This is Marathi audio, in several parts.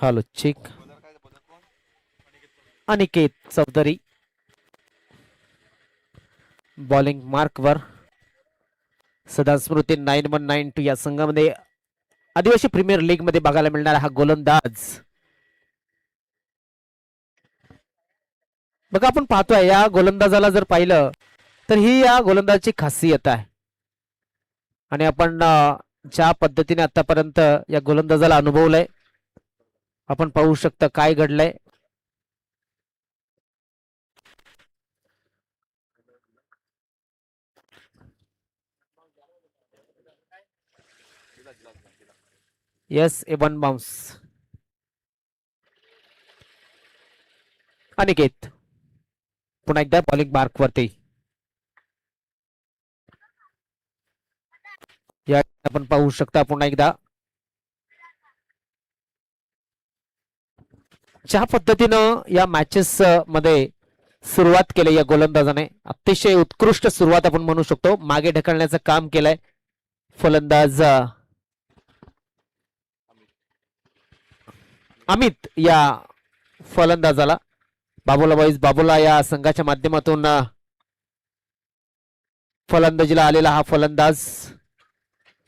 Hello check. Aniket Chaudhari bowling मार्कवर. सदा स्मृती 9192 या संघामध्ये आदिवासी प्रीमियर लीग मध्ये बघायला मिळणारा हा गोलंदाज. बघा आपण पाहतोय या गोलंदाजाला जर पाहिलं तर ही या गोलंदाजाची खासियत आहे. आणि आपण ज्या पद्धतीने आतापर्यंत या गोलंदाजाला अनुभवलंय आपण पाहू शकता काय घडलंय. येस ए वन बाउन्स. अनिकेत पुन्हा एकदा बॉलिंग मार्क वरती. या आपण पाहू शकता पुन्हा एकदा ज्या पद्धतीनं या मॅचेस मध्ये सुरुवात केली या गोलंदाजाने अतिशय उत्कृष्ट सुरुवात आपण म्हणू शकतो. मागे ढकलण्याचं काम केलंय फलंदाज अमित या फलंदाजाला. बाबूला या संघाच्या माध्यमातून फलंदाजीला आलेला हा फलंदाज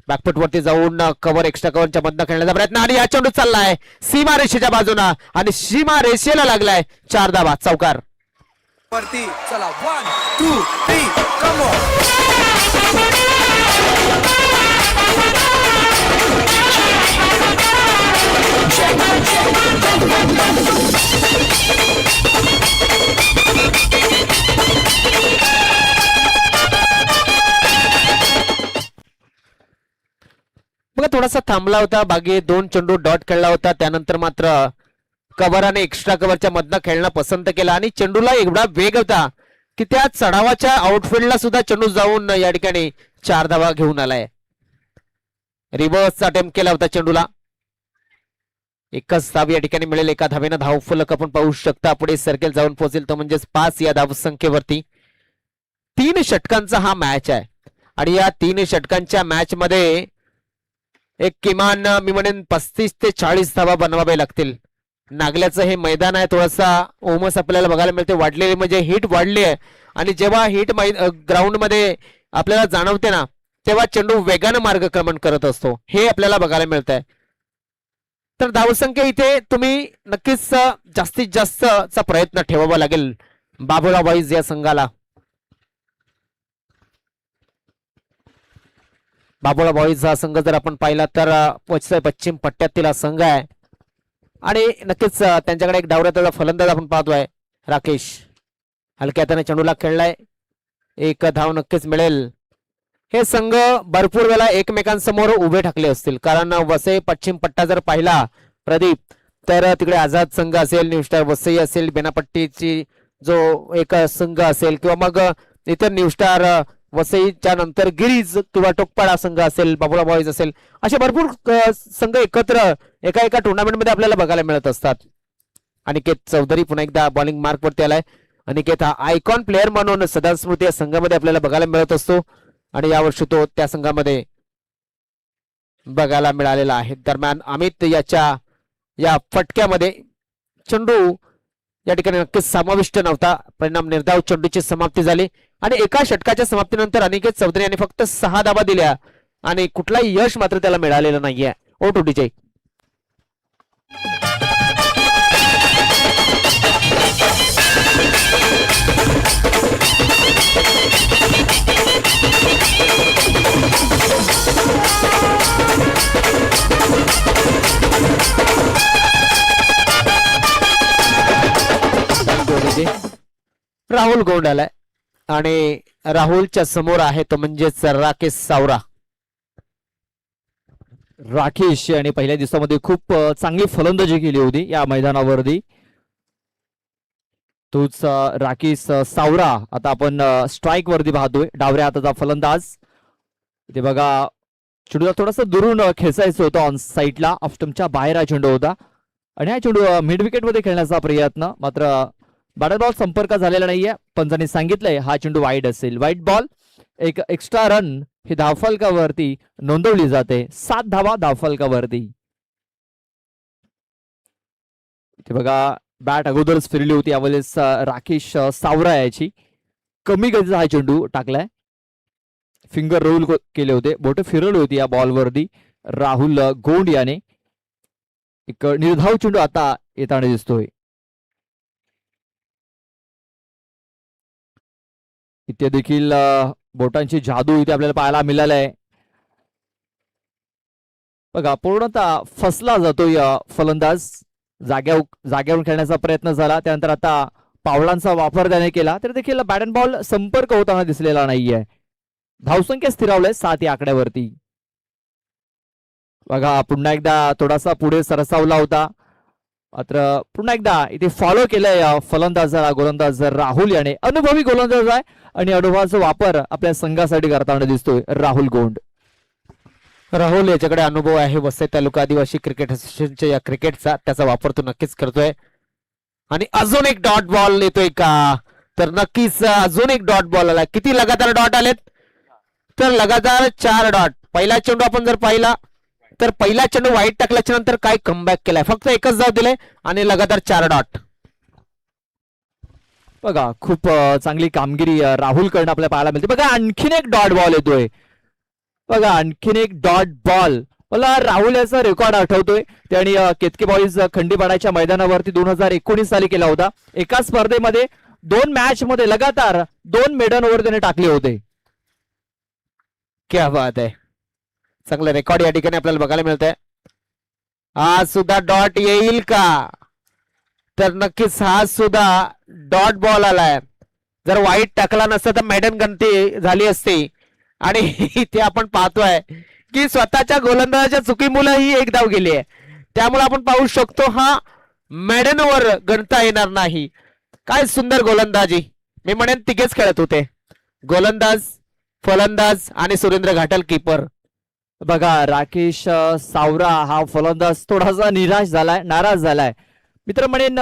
बॅकफुट वरती जाऊन कव्हर एक्स्ट्रा कव्हरच्या मधनं खेळण्याचा प्रयत्न आणि या चेंडू चाललाय सीमा रेषेच्या बाजूला आणि सीमा रेषेला लागलाय. 4 धावा चौकार वरती. चला 1 2 3 कम ऑन. बघा थोडासा थांबला होता. बागे 2 चेंडू डॉट खेळला होता. त्यानंतर मात्र कव्हराने एक्स्ट्रा कव्हरच्या मधनं खेळणं पसंत केलं आणि चेंडूला एवढा वेग होता की त्या चढावाच्या आउटफील्डला सुद्धा चेंडू जाऊन या ठिकाणी 4 धावा घेऊन आलाय. रिव्हर्सचा अटेम्प्ट केला होता चेंडूला. एकच धाव या ठिकाणी मिळेल. एका धावेनं धाव फलक आपण पाहू शकता पुढे सर्कल जाऊन पोहोचेल तो म्हणजेच 5 या धावसंख्येवरती. 3 षटकांचा हा मॅच आहे आणि या 3 षटकांच्या मॅच मध्ये एक किमान मी म्हणेन 35 ते 40 धावा बनवावे लागतील. नागल्याचं हे मैदान आहे थोडासा ओमस आपल्याला बघायला मिळते वाढलेली म्हणजे हिट वाढली आहे आणि जेव्हा हिट ग्राउंड मध्ये आपल्याला जाणवते ना तेव्हा चेंडू वेगानं मार्गक्रमण करत असतो हे आपल्याला बघायला मिळत आहे. तर धावसंख्या इथे तुम्ही नक्कीच जास्तीत जास्तचा प्रयत्न ठेवावा लागेल बाबुला बॉईज या संघाला. बाबुला बॉईज हा संघ जर आपण पाहिला तर पश्चिम पट्ट्यातील हा संघ आहे आणि नक्कीच त्यांच्याकडे एक डावऱ्याचा फलंदाज आपण पाहतोय राकेश. हलक्या हाताने चेंडूला खेळलाय. 1 धाव नक्कीच मिळेल. हे संघ भरपूर वेळा एकमेकांसमोर उभे ठाकले असतील कारण वसई पश्चिम पट्टा जर पाहिला प्रदीप तर तिकडे आझाद संघ असेल न्यू स्टार वसई असेल बेनापट्टीची जो एक संघ असेल किंवा मग इतर न्यू स्टार वसईच्या नंतर गिरीज किंवा टोकपाडा संघ असेल बाबुला बॉईज असेल असे भरपूर संघ एकत्र एका टुर्नामेंट मध्ये आपल्याला बघायला मिळत असतात. अनिकेत चौधरी पुन्हा एकदा बॉलिंग मार्क वरती आलाय. अनिकेत हा आयकॉन प्लेअर म्हणून सदा स्मृती या संघामध्ये आपल्याला बघायला मिळत असतो आणि यावर्षी तो त्या संघामध्ये बघायला मिळालेला आहे. दरम्यान अमित याच्या या फटक्यामध्ये चेंडू या ठिकाणी नक्कीच समाविष्ट नव्हता. परिणाम निर्धाव चेंडूची समाप्ती झाली आणि एका षटकाच्या समाप्तीनंतर अनिकेत चौधरी यांनी फक्त 6 धावा दिल्या आणि कुठलाही यश मात्र त्याला मिळालेलं नाहीये. O2DJ राहुल गौंड आलाय आणि राहुलच्या समोर आहे तो म्हणजेच राकेश सावरा. राकेश आणि पहिल्या दिवसामध्ये खूप चांगली फलंदाजी केली होती या मैदानावरती. तोच राकेश सावरा आता आपण स्ट्राईक वरती पाहतोय. डावऱ्या हाताचा फलंदाज. ते बघा चेंडूला थोडासा दुरून खेचायचं होतं ऑन साईडला ऑफ स्टंपच्या बाहेर हा चेंडू होता आणि हा चेंडू मिड विकेट मध्ये खेळण्याचा प्रयत्न मात्र बॅटर बॉल संपर्क झालेला नाहीये. पंचांनी सांगितलंय हा चेंडू वाईड असेल. Wide ball. एक एक्स्ट्रा रन ही धावफलकावरती नोंदवली जाते. 7 धावा धावफलकावरती. ते बघा बॅट अगोदरच फिरली होती यावेळेस राकेश सावरा याची कमी गतीचा हा चेंडू टाकलाय. फिंगर रोल केले होते, बोट फिरवली होती या बॉलवरती. राहुल गोंड याने एक निर्धाव चेंडू आता येताना दिसतोय. इथे देखील बोटांची जादू इथे आपल्याला पाहायला मिळालाय. बघा पूर्णतः फसला जातोय फलंदाज. जाग्यावरून खेळण्याचा प्रयत्न झाला, त्यानंतर आता पावलांचा वापर त्याने केला तरी देखील बॅट अँड बॉल संपर्क होताना दिसलेला नाहीये. धावसंख्या स्थिरावलंय 7 या आकड्यावरती. बघा पुन्हा एकदा थोडासा पुढे सरसावला होता, मात्र पुन्हा एकदा इथे फॉलो केलंय फलंदाजाला गोलंदाज राहुल याने. अनुभवी गोलंदाज आहे आणि अनुभवाचा वापर आपल्या संघासाठी करताना दिसतोय राहुल गोंड. राहुल याच्याकडे अनुभव आहे वसई तालुका आदिवासी क्रिकेट असोसिएशनच्या या क्रिकेटचा, त्याचा वापर तो नक्कीच करतोय. आणि अजून एक डॉट बॉल येतोय का, तर नक्कीच अजून एक डॉट बॉल आला. किती लगातार डॉट आलेत, तर लगातार 4 डॉट. पहिला चेंडू आपण जर पाहिला तर पहिला चेंडू वाईट टाकल्याच्या नंतर काय कमबॅक केलाय, फक्त एकच धाव दिले आणि लगातार 4 डॉट. बघा खूप चांगली कामगिरी राहुल कडनं आपल्याला पाहायला मिळते. बघा आणखीन एक डॉट बॉल येतोय. बघा आणखीन एक डॉट बॉल. मला राहुल याचा रेकॉर्ड आठवतोय, त्यांनी केतकी बॉईज खंडीपाड्याच्या मैदानावरती 2019 साली केला होता. एका स्पर्धेमध्ये 2 मॅच मध्ये लगातार 2 मेडन ओव्हर त्याने टाकले होते. क्या बात आहे, चांगलं रेकॉर्ड या ठिकाणी आपल्याला बघायला मिळतंय. आज सुद्धा डॉट येईल का, तर नक्कीच हा सुद्धा डॉट बॉल आलाय. जर वाईट टाकला नसता तर मेडन गणती झाली असती. आणि इथे आपण पाहतोय की स्वतःच्या गोलंदाजाच्या चुकीमुळे ही एक धाव गेली आहे, त्यामुळे आपण पाहू शकतो हा मेडनवर गणता येणार नाही. काय सुंदर गोलंदाजी, मी म्हणेन तिघेच खेळत होते, गोलंदाज, फलंदाज आणि सुरेंद्र घाटल कीपर. बघा राकेश सावरा हा फलंदाज थोडासा नाराज झालाय. मित्र म्हणेन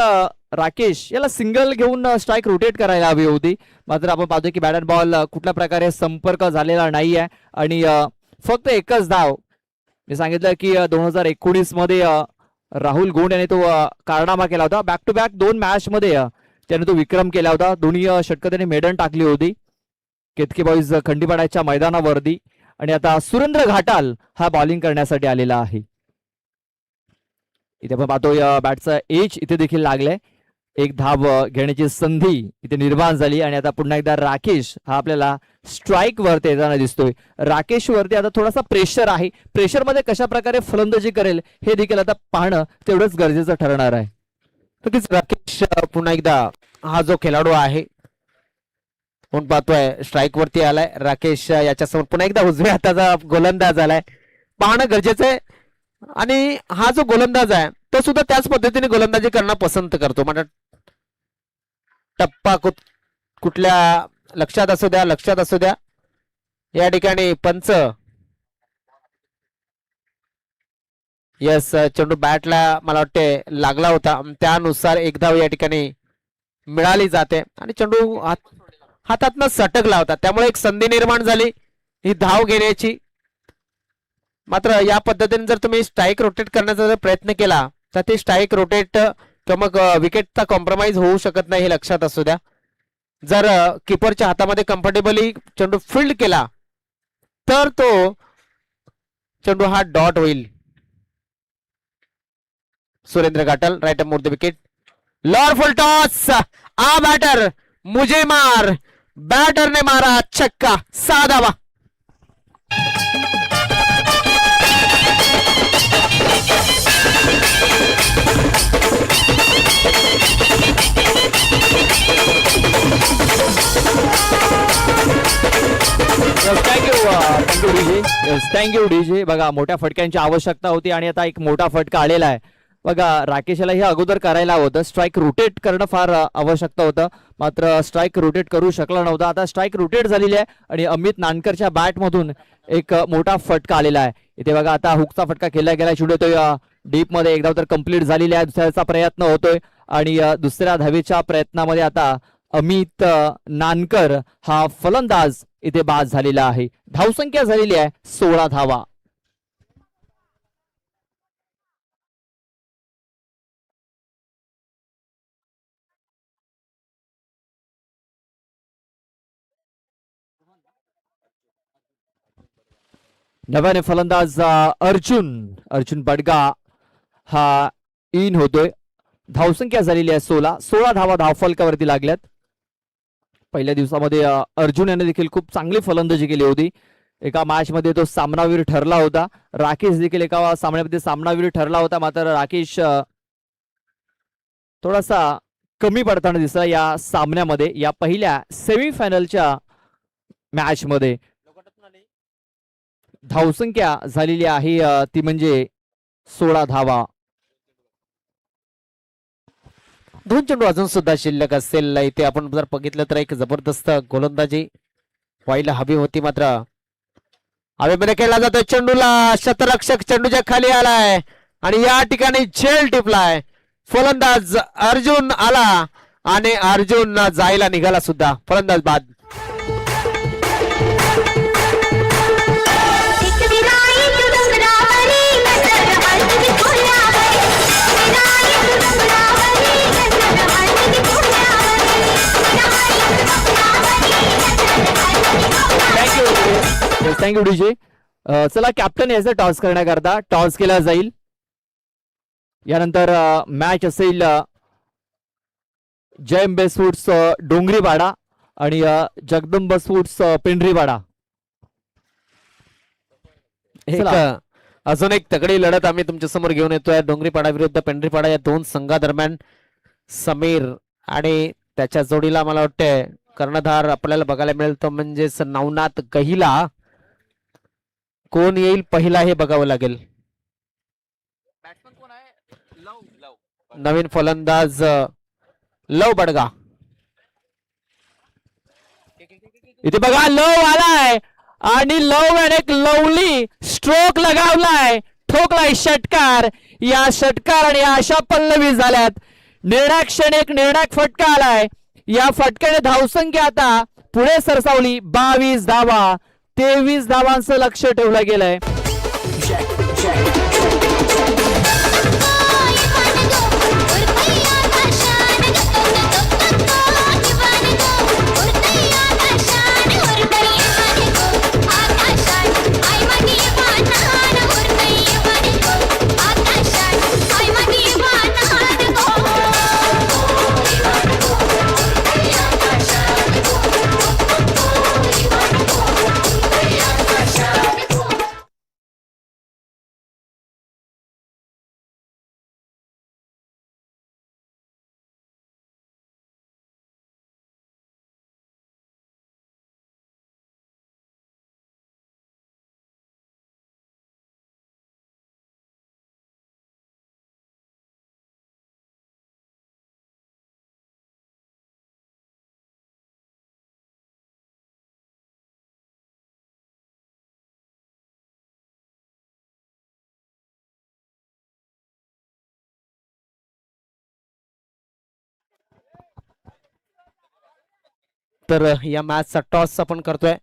राकेश याला सिंगल घेऊन स्ट्राईक रोटेट करायला हवी होती, मात्र आपण पाहतोय की बॅट अँड बॉल कुठल्या प्रकारे संपर्क झालेला नाहीये आणि फक्त एकच धाव. मी सांगितलं की 2019 मध्ये राहुल गोंड याने तो कारनामा केला होता. बॅक टू बॅक 2 मॅच मध्ये त्याने तो विक्रम केला होता. दोन्ही षटकं त्याने मेडन टाकली होती केतकी बॉईज खंडीपाड्याच्या मैदानावरती. आणि आता सुरेंद्र घाटाल हा बॉलिंग करण्यासाठी आलेला आहे. इथे आपण पाहतोय बॅटचा एज इथे देखील लागलाय. एक धाव घेण्याची संधी इथे निर्माण झाली आणि आता पुन्हा एकदा राकेश हा आपल्याला स्ट्राईक वरती येताना दिसतोय. राकेश वरती आता थोडासा प्रेशर आहे, प्रेशर मध्ये कशा प्रकारे फलंदाजी करेल हे देखील आता पाहणं तेवढंच गरजेचं ठरणार आहे. नक्कीच राकेश पुन्हा एकदा हा जो खेळाडू आहे आपण पाहतोय स्ट्राईक वरती आलाय. राकेश याच्यासमोर पुन्हा एकदा उजव्या हाताचा गोलंदाज आलाय, पाहणं गरजेचं आहे. आणि हा जो गोलंदाज आहे तो सुद्धा त्याच पद्धतीने गोलंदाजी करणं पसंत करतो. म्हणजे टप्पा कुठल्या लक्षात असू द्या या ठिकाणी पंच यस चेंडू बॅटला मला वाटते लागला होता, त्यानुसार एक धाव या ठिकाणी मिळाली जाते आणि चेंडू हातातनं सटकला होता, त्यामुळे एक संधी निर्माण झाली ही धाव घेण्याची. मात्र या पद्धतीने जर तुम्ही स्ट्राईक रोटेट करण्याचा जर प्रयत्न केला तर ते स्ट्राईक रोटेट किंवा मग विकेटचा कॉम्प्रोमाइज होऊ शकत नाही हे लक्षात असू द्या. जर किपरच्या हातामध्ये कम्फर्टेबली चेंडू फील्ड केला तर तो चेंडू हा डॉट होईल. Surendra Ghatal right more the wicket. Low full toss, आ बैटर मुझे मार, बैटर ने मारा छक्का, 6 धावा. Thank you DJ. बघा मोठ्या फटक्यांची आवश्यकता होती आणि आता एक मोठा फटका आलेला आहे. बघा राकेशला हे अगोदर करायला होतं, स्ट्राईक रोटेट करणं फार आवश्यकता होतं, मात्र स्ट्राईक रोटेट करू शकला नव्हता. आता स्ट्राईक रोटेट झालेली आहे आणि अमित नानकरच्या बॅट मधून एक मोठा फटका आलेला आहे. इथे बघा आता हुकचा फटका केला गेला, चेंडू येतोय डीप मध्ये. एक धाव तर कंप्लीट झालेली आहे, दुसऱ्याचा प्रयत्न होतोय आणि दुसऱ्या धावेच्या प्रयत्नामध्ये आता अमित नानकर हा फलंदाज इथे बाद झालेला आहे. धावसंख्या झालेली आहे 16 धावा. नव्याने फलंदाज अर्जुन बडगा हा इन होतोय. धावसंख्या झालेली आहे 16 धावा धावफलकावरती लागल्यात. पहिल्या दिवसामध्ये अर्जुन याने देखील खूप चांगली फलंदाजी केली होती. एका मॅच मध्ये तो सामनावीर ठरला होता. राकेश देखील एका सामन्यामध्ये सामनावीर ठरला होता. मात्र राकेश थोडासा कमी पडताना दिसला या सामन्यामध्ये, या पहिल्या सेमीफायनलच्या मॅच मध्ये. धावसंख्या झालेली आहे ती म्हणजे 16 धावा. 2 चेंडू अजून सुद्धा शिल्लक असेल. इथे आपण जर बघितलं तर एक जबरदस्त गोलंदाजी व्हायला हवी होती, मात्र हवेमध्ये खेळला जातोय. चेंडूला शतरक्षक चेंडूच्या खाली आलाय आणि या ठिकाणी झेल टिपलाय. फलंदाज अर्जुन आला आणि अर्जुन जायला निघाला सुद्धा. फलंदाज बाद. Thank you DJ. चला कॅप्टन याचा टॉस करण्याकरता टॉस केला जाईल. यानंतर मॅच असेल जयंबे स्फूट्स डोंगरीपाडा आणि जगदंब स्फूट्स पेंढरीपाडा. अजून एक तगडी लढत आम्ही तुमच्या समोर घेऊन येतोय. डोंगरीपाडा विरुद्ध पेंढरीपाडा या दोन संघादरम्यान समीर आणि त्याच्या जोडीला मला वाटतंय कर्णधार आपल्याला बघायला मिळेल तो म्हणजेच नवनाथ गहिला. कोण येईल पहिला हे बघावं लागेल. नवीन फलंदाज लव बडगा. इथे बघा लव आलाय आणि लव याने एक लवली स्ट्रोक लगावलाय. ठोकलाय षटकार. या षटकार आणि अशा पल्लवी झाल्यात. निर्णायक क्षण एक निर्णायक फटका आलाय. या फटक्याने धावसंख्या आता पुढे सरसावली. 22 धावा. 23 धावांचं लक्ष ठेवलं गेलंय. तर या मॅचचा टॉस आपण करतोय.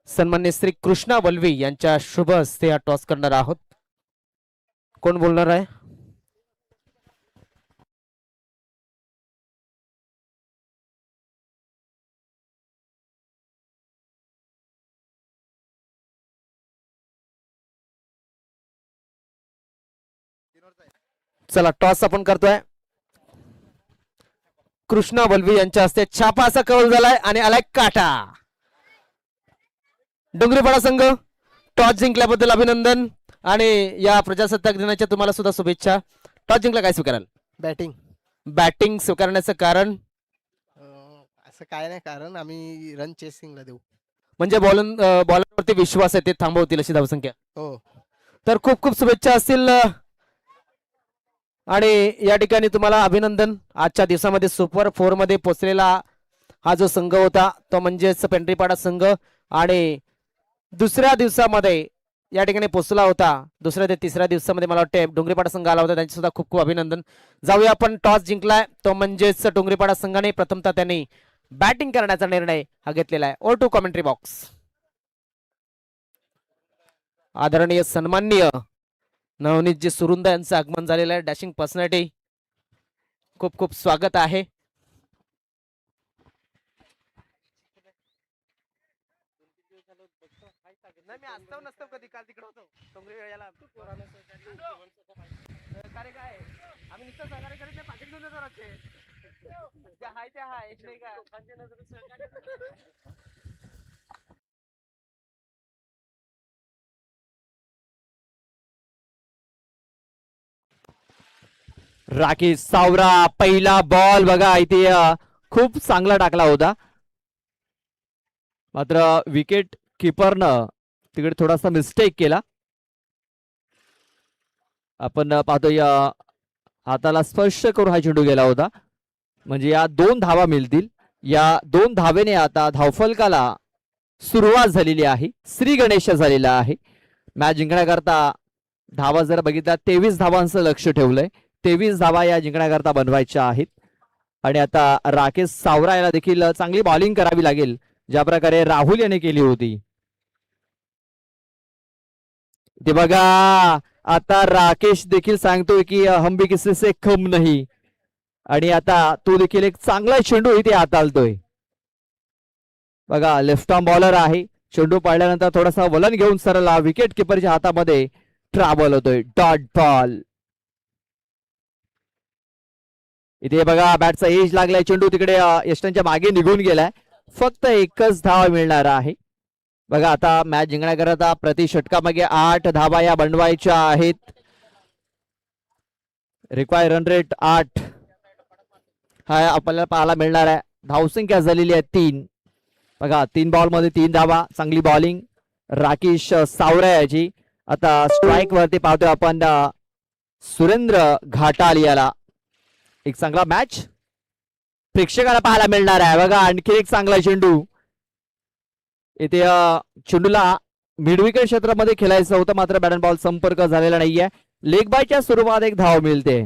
सन्मान्य श्री कृष्णा वल्वी यांच्या शुभ हस्ते हा टॉस करणार आहोत. कोण बोलणार आहे? चला टॉस आपण करतोय. कृष्णा वल्वी यांच्या हस्ते छापा असा कव्हर झालाय आणि आलाय काटा. डोंगरीपाडा संघ टॉस जिंकल्याबद्दल अभिनंदन आणि या प्रजासत्ताक दिनाच्या तुम्हाला सुद्धा शुभेच्छा. टॉस जिंकला काय स्वीकाराल? बॅटिंग. बॅटिंग स्वीकारण्याचं कारण? असं काय नाही कारण, आम्ही रन चेसिंगला देऊ. म्हणजे बॉलरवरती विश्वास आहे, ते थांबवतील अशी धावसंख्या. हो. तर खूप खूप शुभेच्छा असतील आणि या ठिकाणी तुम्हाला अभिनंदन. आजच्या दिवसामध्ये सुपर 4 मध्ये पोहोचलेला हा जो संघ होता तो म्हणजेच पेंढरीपाडा संघ आणि दुसऱ्या दिवसामध्ये या ठिकाणी पोहोचला होता. दुसऱ्या ते तिसऱ्या दिवसामध्ये मला वाटतं डोंगरीपाडा संघ आला होता, त्यांचे सुद्धा खूप खूप अभिनंदन. जाऊया आपण टॉस जिंकलाय तो म्हणजेच डोंगरीपाडा संघाने प्रथमतः त्यांनी बॅटिंग करण्याचा निर्णय हा घेतलेला आहे. Over to commentary box. आदरणीय सन्माननीय नवनीतजी सुरुंदा यांचं आगमन झालेलं आहे. डॅशिंग पर्सनॅलिटी, खूप खूप स्वागत आहे. नाही मी असतो नसतो कधी काल तिकडे होतो डोंगरी वेळेला सहकार्य काय आम्ही नुसतं सहकार्य करीत नाही पाकिट घेऊन देतो राहते जे हाय ते हाय नाही का राकेश सावरा पहिला बॉल बघा इथे खूप चांगला टाकला होता, मात्र विकेट किपरनं तिकडे थोडासा मिस्टेक केला. आपण पाहतोय हाताला स्पर्श करून हा चेंडू गेला होता, म्हणजे या 2 धावा मिळतील. या 2 धावेने आता धावफलकाला सुरुवात झालेली आहे. श्री गणेश झालेला आहे. मॅच जिंकण्याकरता धावा जर बघितल्या 23 धावांचं लक्ष ठेवलंय. 23 धावा या जिंकण्याकरता बनवायच्या आहेत. आणि आता राकेश सावरा याला देखील चांगली बॉलिंग करावी लागेल, ज्या प्रकारे राहुल याने केली होती. ते बघा आता राकेश देखील सांगतोय की हम भी किसी से कम नहीं, आणि आता तो देखील एक चांगला चेंडू इथे हाताळतोय. बघा लेफ्ट आर्म बॉलर आहे. चेंडू पाडल्यानंतर थोडासा वलन घेऊन सरला विकेट किपरच्या हातामध्ये ट्रॅव्हल होतोय. Dot ball. इथे बघा बॅटचा एज लागलाय. चेंडू तिकडे यष्टांच्या मागे निघून गेलाय. फक्त एकच धाव मिळणार आहे. बघा आता मॅच जिंकण्याकरता प्रति षटकामागे 8 धावा या बनवायच्या आहेत. रिक्वायर रन रेट 8 हा आपल्याला पाहायला मिळणार आहे. धावसंख्या झालेली आहे 3. बघा 3 बॉल मध्ये 3 धावा. चांगली बॉलिंग राकेश सावरा याची. आता स्ट्राईक वरती पाहतोय आपण सुरेंद्र घाटाल याला. एक चांगला मॅच प्रेक्षकाला पाहायला मिळणार आहे. बघा आणखी एक चांगला चेंडू. इथे चेंडूला मिडविकेट क्षेत्रामध्ये खेळायचं होतं, मात्र बॅट अँड बॉल संपर्क झालेला नाहीये. लेग बायच्या स्वरूपात एक धाव मिळते.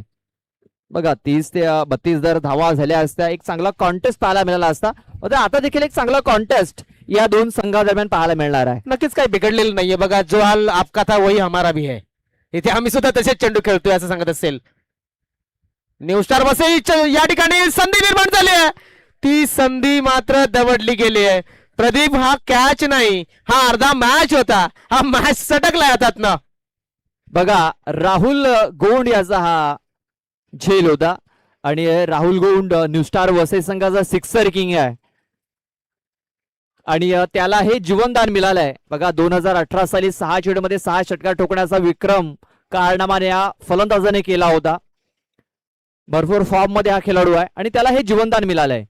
बघा 30 ते 32 जर धावा झाल्या असत्या एक चांगला कॉन्टेस्ट पाहायला मिळाला असता. आता देखील एक चांगला कॉन्टेस्ट या 2 संघादरम्यान पाहायला मिळणार आहे. नक्कीच काही बिघडलेलं नाहीये. बघा जो हाल आपका था वही हमारा भी है. इथे आम्ही सुद्धा तसेच चेंडू खेळतोय असं सांगत असेल. न्यू स्टार वसई या ठिकाणी संधी निर्माण झाली आहे. ती संधी मात्र दवडली गेली आहे. प्रदीप हा कॅच नाही, हा अर्धा मॅच होता. हा मॅच सटकलाय हातातनं. बघा राहुल गोंड याचा हा झेल होता, आणि राहुल गोंड न्यू स्टार वसई संघाचा 6 किंग आहे, आणि त्याला हे जीवनदान मिळालंय. बघा 2018 साली 6 चेंडूमध्ये 6 षटकार ठोकण्याचा विक्रम कारनामाने या फलंदाजाने केला होता. भरपूर फॉर्म मध्ये हा खेळाडू आहे आणि त्याला हे जीवनदान मिळालंय.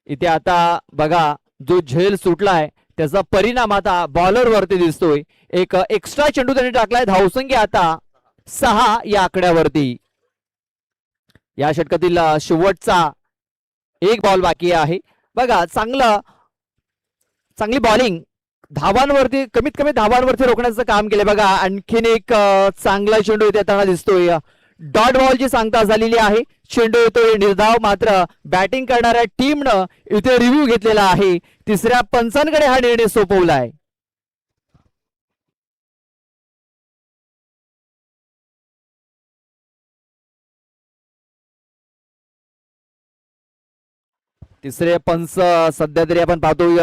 इथे आता बघा जो झेल सुटलाय त्याचा परिणाम आता बॉलर वरती दिसतोय. एक एक्स्ट्रा चेंडू त्याने टाकलाय. धावसंख्या आता 6 या आकड्यावरती. या षटकातील शेवटचा 1 बॉल बाकी आहे. बघा चांगली बॉलिंग धावांवरती कमीत कमी धावांवरती रोखण्याचं काम केलं. बघा आणखीन एक चांगला चेंडू इथे येताना दिसतोय. डॉट बॉलची सांगता झालेली आहे. चेंडू येतोय निर्धाव, मात्र बॅटिंग करणाऱ्या टीमनं इथे रिव्ह्यू घेतलेला आहे. 3ऱ्या पंचांकडे हा निर्णय सोपवलाय. तिसरे पंच सध्या तरी आपण पाहतोय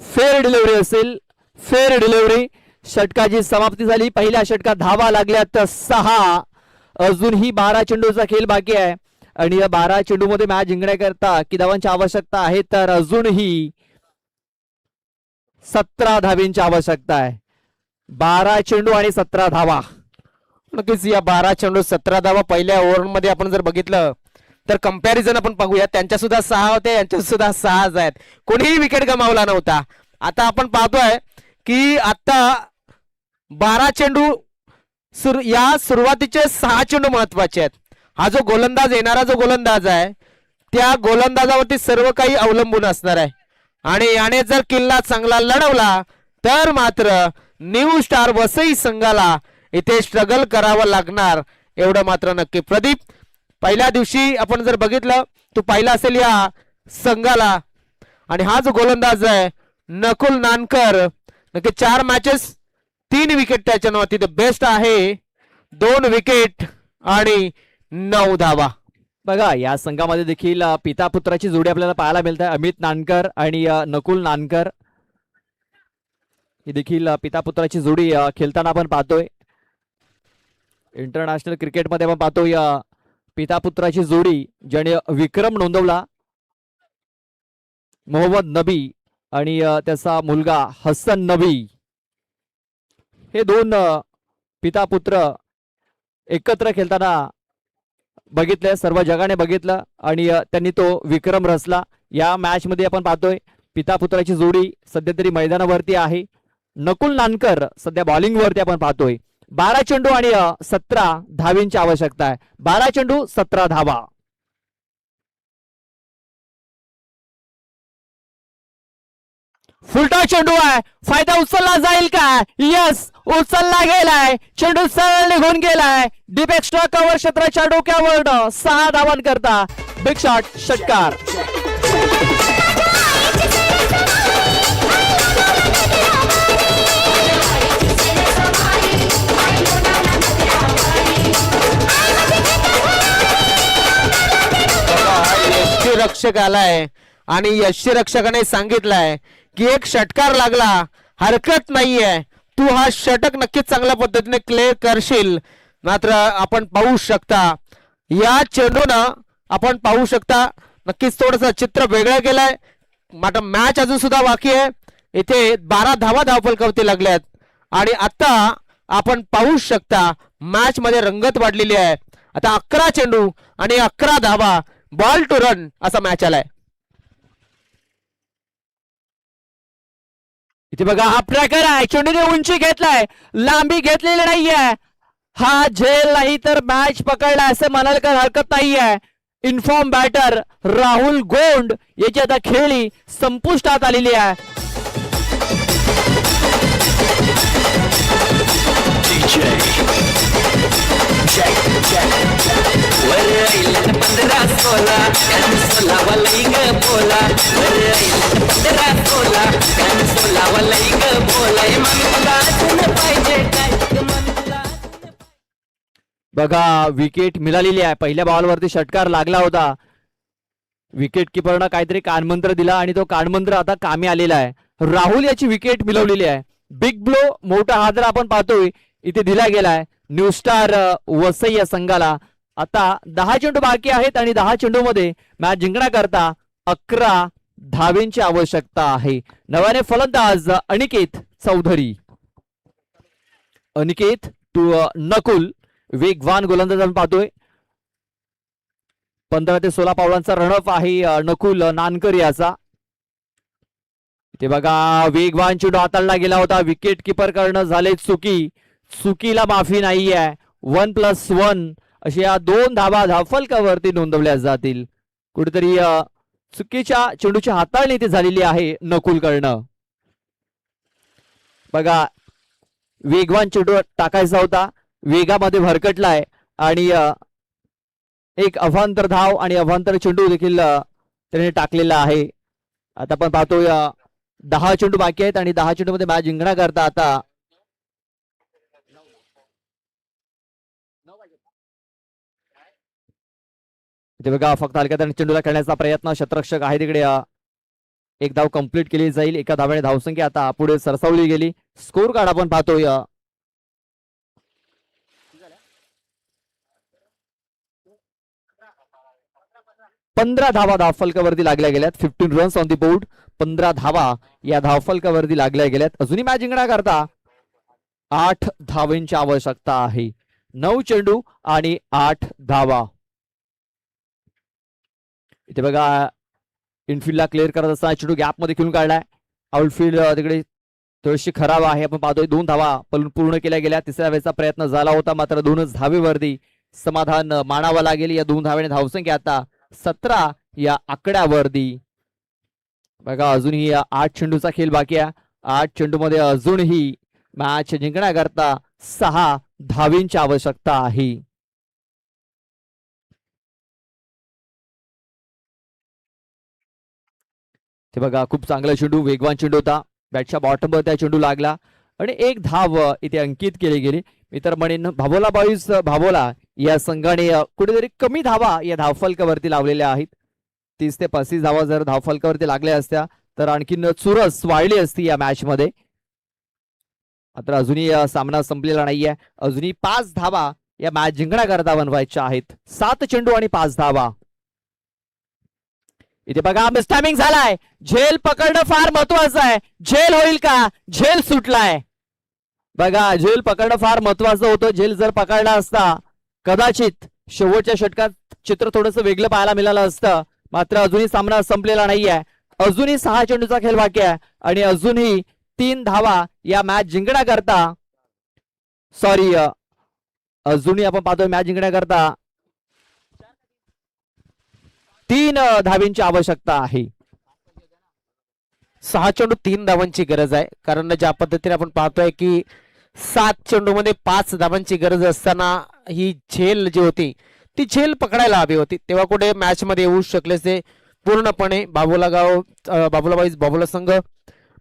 फेअर डिलिव्हरी असेल. Fair delivery. षटकाची समाप्ती झाली. पहिल्या षटकात धावा लागल्यात 6. अजूनही 12 चेंडूचा खेळ बाकी आहे, आणि या 12 चेंडूमध्ये मॅच जिंकण्याकरता किती धावांची आवश्यकता आहे, तर अजूनही 17 धावांची आवश्यकता आहे. 12 चेंडू आणि 17 धावा. नक्कीच या 12 चेंडू 17 धावा. पहिल्या ओव्हरमध्ये आपण जर बघितलं तर कंपॅरिझन आपण पाहूया. त्यांच्या सुद्धा 6 होते, यांच्या सुद्धा 6 आहेत. कोणीही विकेट गमावला नव्हता. आता आपण पाहतोय की आता 12 चेंडू या सुरुवातीचे 6 चेंडू महत्वाचे आहेत. हा जो गोलंदाज येणारा जो गोलंदाज आहे त्या गोलंदाजावरती सर्व काही अवलंबून असणार आहे, आणि याने जर किल्ला चांगला लढवला तर मात्र न्यू स्टार वसई संघाला इथे स्ट्रगल करावं लागणार, एवढं मात्र नक्की. प्रदीप पहिल्या दिवशी आपण जर बघितलं तू पाहिला असेल या संघाला, आणि हा जो गोलंदाज आहे नकुल नानकर, नक्की 4 मॅचेस 3 विकेट त्याच्या नावावरती. द बेस्ट आहे. 2 विकेट आणि 9 धावा. बघा या संघामध्ये देखील पिता पुत्राची जोडी आपल्याला पाहायला मिळते. अमित नानकर आणि नकुल नानकर ही देखील पिता पुत्राची जोडी खेळताना आपण पाहतोय. इंटरनॅशनल क्रिकेटमध्ये आपण पाहतोय पिता पुत्राची जोडी ज्याने विक्रम नोंदवला. मोहम्मद नबी आणि त्याचा मुलगा हसन नबी हे दोन पिता पुत्र एकत्र खेळताना बघितलंय, सर्व जगाने बघितलं आणि त्यांनी तो विक्रम रचला. या मॅच मध्ये आपण पाहतोय पिता पुत्राची जोडी सध्या तरी मैदानावरती आहे. नकुल नानकर सध्या बॉलिंग वरती आपण पाहतोय. 12 चेंडू आणि 17 धावींची आवश्यकता आहे. 12 चेंडू 17 धावा. फुलटा चेंडू आहे, फायदा उचलला जाईल का? यस, उचलला गेलाय. चेंडू सरळ निघून गेलाय. डीप एक्स्ट्रा कव्हर क्षेत्राच्या डोक्यावर 6 धावांकरता बिग शॉट षटकार. रक्षक आलाय आणि यष्टीरक्षकाने सांगितलंय की एक षटकार लागला, हरकत नाहीये, तू हा षटक नक्कीच चांगल्या पद्धतीने क्लिअर करशील. मात्र आपण पाहू शकता या चेंडूनं आपण पाहू शकता नक्कीच थोडस चित्र वेगळं केलंय. मात्र मॅच अजून सुद्धा बाकी आहे. इथे 12 धावा धावफलकावरती लागल्यात आणि आता आपण पाहू शकता मॅच मध्ये रंगत वाढलेली आहे. आता 11 चेंडू आणि 11 धावा, बॉल टू रन असा मॅच आलाय. इथे बघा हा ट्रॅकर आहे. चेंडूने उंची घेतलाय, लांबी घेतलेली नाहीये. हा झेल नाही तर मॅच पकडला असं म्हणाल का हरकत नाहीये. इन्फॉर्म बॅटर राहुल गोंड याची आता खेळी संपुष्टात आलेली आहे. बघा विकेट मिळालेली आहे. पहिल्या बॉलवरती षटकार लागला होता. विकेट किपरनं काहीतरी कानमंत्र दिला आणि तो कानमंत्र आता कामी आलेला आहे. राहुल याची विकेट मिळवलेली आहे. बिग ब्लो मोठा हादरा आपण पाहतोय इथे दिला गेलाय न्यू स्टार वसई या संघाला. आता 10 चेंडू बाकी आहेत आणि 10 चेंडू मध्ये मॅच जिंकण्याकरता 11 धावेंची आवश्यकता आहे. नव्याने फलंदाज अनिकेत चौधरी. अनिकेत टू नकुल, वेगवान गोलंदाज आपण पाहतोय. 15 ते 16 पावलांचा रणअप आहे नकुल नानकर याचा. ते बघा वेगवान चेंडू हाताळला गेला होता. विकेट किपर करणं झाले चुकी, चुकीला माफी नाहीये. 1+1 अशा या 2 धावा धावफलकावरती नोंदवल्या जातील. कुठेतरी चुकीच्या चेंडूची हाताळणी ती झालेली आहे नकुल करणं. बघा वेगवान चेंडू टाकायचा होता, वेगामध्ये भरकटलाय आणि एक अवांतर धाव आणि अवांतर चेंडू देखील त्याने टाकलेला आहे. आता आपण पाहतोय 10 चेंडू बाकी आहेत आणि 10 चेंडू मध्ये मॅच जिंकण्याकरता आता इथे बघा फक्त हलक्या चेंडूला खेळण्याचा प्रयत्न. शतरक्षक आहे तिकडे. एक धाव कंप्लीट केली जाईल. एका धावेने धावसंख्या आता पुढे सरसावली गेली. स्कोर कार्ड आपण पाहतोय 15 धावा धावफलकावरती लागल्या गेल्यात. 15 रन्स ऑन दी बोर्ड. 15 धावा या धावफलकावरती लागल्या गेल्यात. अजूनही मॅच जिंकण्याकरता 8 धावेंची आवश्यकता आहे. 9 चेंडू आणि 8 धावा. इथे बघा इनफिल्डला क्लिअर करत असताना चेंडू गॅप मध्ये खेळून काढलाय. आउटफील्ड तिकडे थोडीशी खराब आहे. आपण पाहतोय 2 धावा पूर्ण केल्या गेल्या. तिसऱ्या वेळेचा प्रयत्न झाला होता मात्र 2च धावेवरती समाधान मानावं लागेल. या 2 धावेने धावसंख्या आता 17 या आकड्यावरती. बघा अजूनही 8 चेंडूचा खेळ बाकी आहे. 8 चेंडू मध्ये अजूनही मॅच जिंकण्याकरता 6 धावींची आवश्यकता आहे. ते बघा खूप चांगला चेंडू, वेगवान चेंडू होता. बॅटच्या बॉटमवर त्या चेंडू लागला आणि 1 धाव इथे अंकित केली गेली. मी तर म्हणेन भाभोला बॉईज भाभोला या संघाने कुठेतरी कमी धावा या धावफलकावरती लावलेल्या आहेत. 30 ते 35 धावा जर धावफलकावरती लागल्या असत्या तर आणखीन चुरस वाढली असती या मॅच मध्ये. मात्र अजूनही सामना संपलेला नाहीये. अजूनही 5 धावा या मॅच जिंकण्याकरता बनवायच्या आहेत. 7 चेंडू आणि 5 धावा. इथे बघा मिसटायमिंग झालाय. झेल पकडणं फार महत्वाचं आहे. झेल होईल का? झेल सुटलाय. बघा झेल पकडणं फार महत्वाचं होतं. झेल जर पकडला असता कदाचित शेवटच्या षटकात चित्र थोडंसं वेगळं पाहायला मिळालं असतं. मात्र अजूनही सामना संपलेला नाहीये. अजूनही 6 चेंडूचा खेळ बाकी आहे आणि अजूनही 3 धावा या मॅच जिंकण्याकरता सॉरी अजूनही आपण पाहतोय मॅच जिंकण्याकरता 3 धावींची आवश्यकता आहे. 6 चेंडू 3 धावांची गरज आहे. कारण ज्या पद्धतीने आपण पाहतोय की 7 चेंडू मध्ये 5 धावांची गरज असताना ही झेल जी होती ती झेल पकडायला हवी होती. तेव्हा कुठे मॅच मध्ये येऊ शकले ते पूर्णपणे बाबुला संघ.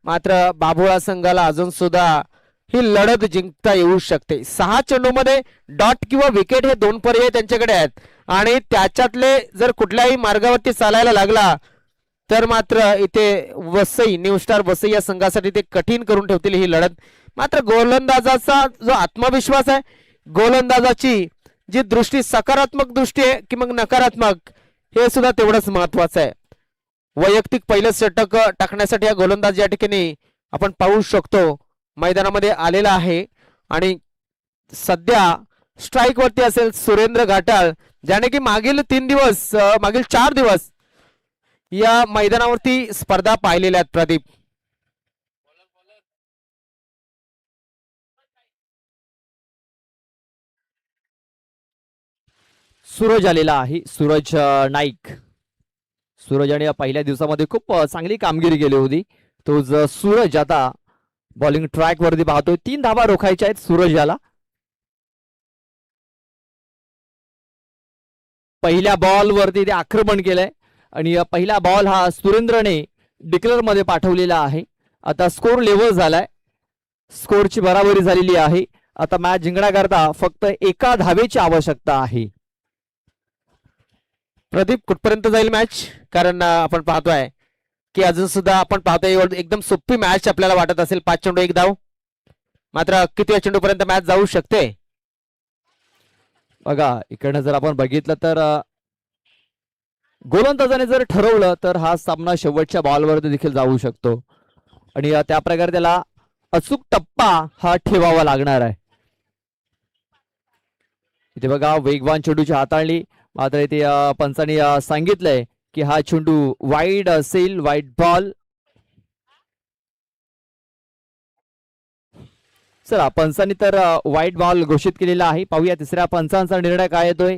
मात्र बाबुळा संघाला अजून सुद्धा ही लढत जिंकता येऊ शकते. 6 चेंडू मध्ये डॉट किंवा विकेट हे 2 पर्याय त्यांच्याकडे आहेत आणि त्याच्यातले जर कुठल्याही मार्गावरती चालायला लागला तर मात्र इथे न्यू स्टार वसई या संघासाठी ते कठीण करून ठेवतील ही लढत. मात्र गोलंदाजाचा जो आत्मविश्वास आहे, गोलंदाजाची जी दृष्टी सकारात्मक दृष्टी आहे की मग नकारात्मक, हे सुद्धा तेवढंच महत्वाचं आहे. वैयक्तिक पहिलं षटक टाकण्यासाठी हा गोलंदाज या ठिकाणी आपण पाहू शकतो मैदानामध्ये आलेला आहे आणि सध्या स्ट्राईक वरती असेल सुरेंद्र घाटाळ, ज्याने की मागील 4 दिवस या मैदानावरती स्पर्धा पाहिलेल्या आहेत. प्रदीप, सूरज आलेला आहे. सूरज नाईक. सूरजाने पहिल्या दिवसामध्ये खूप चांगली कामगिरी केली होती. तो सूरज आता बॉलिंग ट्रॅक वरती पाहतोय. 3 धावा रोखायच्या आहेत सूरज याला. पहिल्या बॉल वरती ते आक्रमण केलंय आणि पहिला बॉल हा सुरेंद्रने डिक्लेअर मध्ये पाठवलेला आहे. आता स्कोर लेवल झालाय. स्कोरची बराबरी झालेली आहे. आता मॅच जिंकण्याकरता फक्त 1 धावेची आवश्यकता आहे. प्रदीप कुठपर्यंत जाईल मॅच? कारण आपण पाहतोय की अजून सुद्धा आपण पाहतोय एकदम सोपी मॅच आपल्याला वाटत असेल. 5 चेंडू 1 धाव. मात्र किती चेंडू पर्यंत मॅच जाऊ शकते? बघा इकडनं जर आपण बघितलं तर गोलंदाजाने जर ठरवलं तर हा सामना शेवटच्या बॉलवरती देखील जाऊ शकतो आणि त्या प्रकारे त्याला अचूक टप्पा हा ठेवावा लागणार आहे. इथे बघा वेगवान चेंडूची हाताळणी. मात्र इथे पंचांनी सांगितलंय की हा चेंडू वाईड असेल, वाईड बॉल. चला पंचांनी तर वाईड बॉल घोषित केलेला आहे. पाहूया तिसऱ्या पंचांचा निर्णय काय येतोय.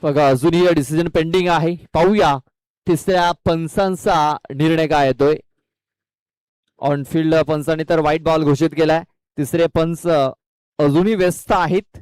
बघा अजूनही डिसिजन पेंडिंग आहे. पाहूया तिसऱ्या पंचांचा निर्णय काय येतोय. ऑनफिल्ड पंचांनी तर व्हाईट बॉल घोषित केलाय. तिसरे पंच अजूनही व्यस्त आहेत.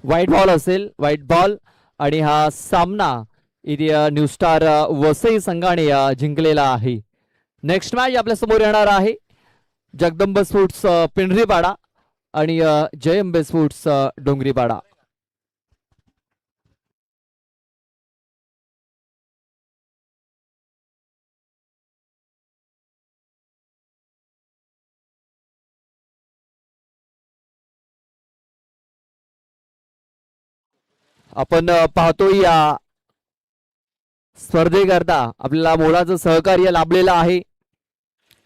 व्हाईट बॉल असेल, व्हाईट बॉल. आणि हा सामना इथे न्यू स्टार वसई संघाने जिंकलेला आहे. नेक्स्ट मॅच आपल्या समोर येणार आहे जगदंब स्पोर्ट्स पिंढरीपाडा आणि जयंबे स्पोर्ट्स डोंगरीपाडा. आपण पाहतो या स्पर्धेकरता आपल्याला मोलाचं सहकार्य लाभलेलं आहे.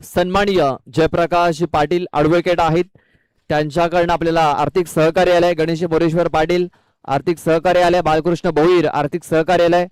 सन्माननीय जयप्रकाश पाटील ॲडव्होकेट आहेत, त्यांच्याकडनं आपल्याला आर्थिक सहकार्यालय गणेश मोरेश्वर पाटील आर्थिक सहकार्यालय, बालकृष्ण भोईर आर्थिक सहकार्यालय,